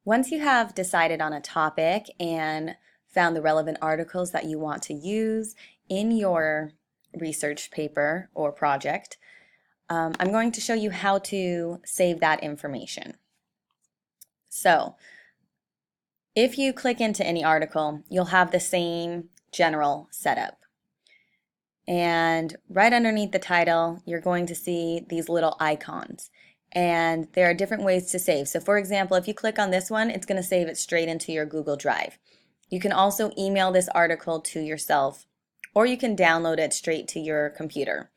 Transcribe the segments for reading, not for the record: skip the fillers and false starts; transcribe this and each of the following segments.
Once you have decided on a topic and found the relevant articles that you want to use in your research paper or project, I'm going to show you how to save that information. So, if you click into any article, you'll have the same general setup. And right underneath the title, you're going to see these little icons. And there are different ways to save. So for example, if you click on this one, it's going to save it straight into your Google Drive. You can also email this article to yourself, or you can download it straight to your computer.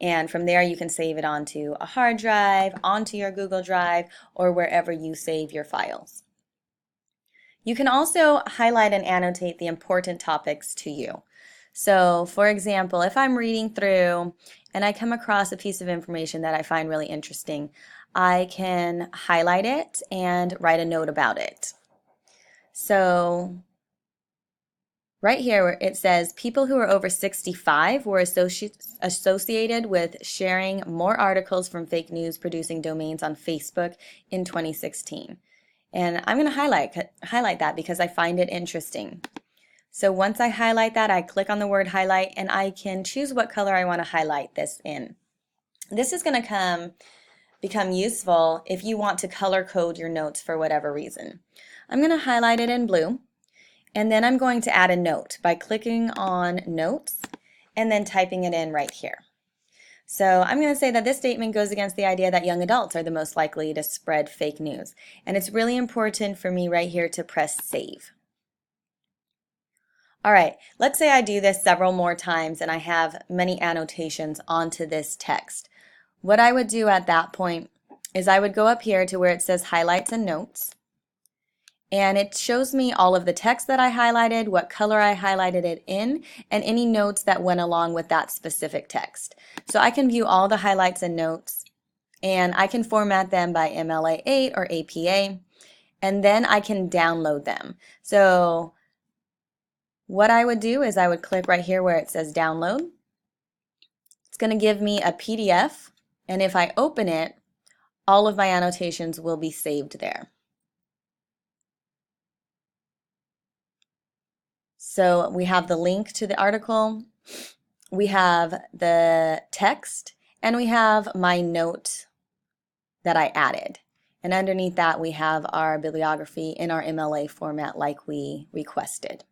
And from there, you can save it onto a hard drive, onto your Google Drive, or wherever you save your files. You can also highlight and annotate the important topics to you. So, for example, if I'm reading through and I come across a piece of information that I find really interesting, I can highlight it and write a note about it. So, right here where it says people who are over 65 were associated with sharing more articles from fake news producing domains on Facebook in 2016. And I'm going to highlight that because I find it interesting. So once I highlight that, I click on the word highlight and I can choose what color I want to highlight this in. This is going to become useful if you want to color code your notes for whatever reason. I'm going to highlight it in blue, and then I'm going to add a note by clicking on notes and then typing it in right here. So I'm going to say that this statement goes against the idea that young adults are the most likely to spread fake news. And it's really important for me right here to press save. All right, let's say I do this several more times and I have many annotations onto this text. What I would do at that point is I would go up here to where it says highlights and notes. And it shows me all of the text that I highlighted, what color I highlighted it in, and any notes that went along with that specific text. So I can view all the highlights and notes, and I can format them by MLA8 or APA, and then I can download them. So what I would do is I would click right here where it says download. It's going to give me a PDF, and if I open it, all of my annotations will be saved there. So we have the link to the article, we have the text, and we have my note that I added. And underneath that we have our bibliography in our MLA format like we requested.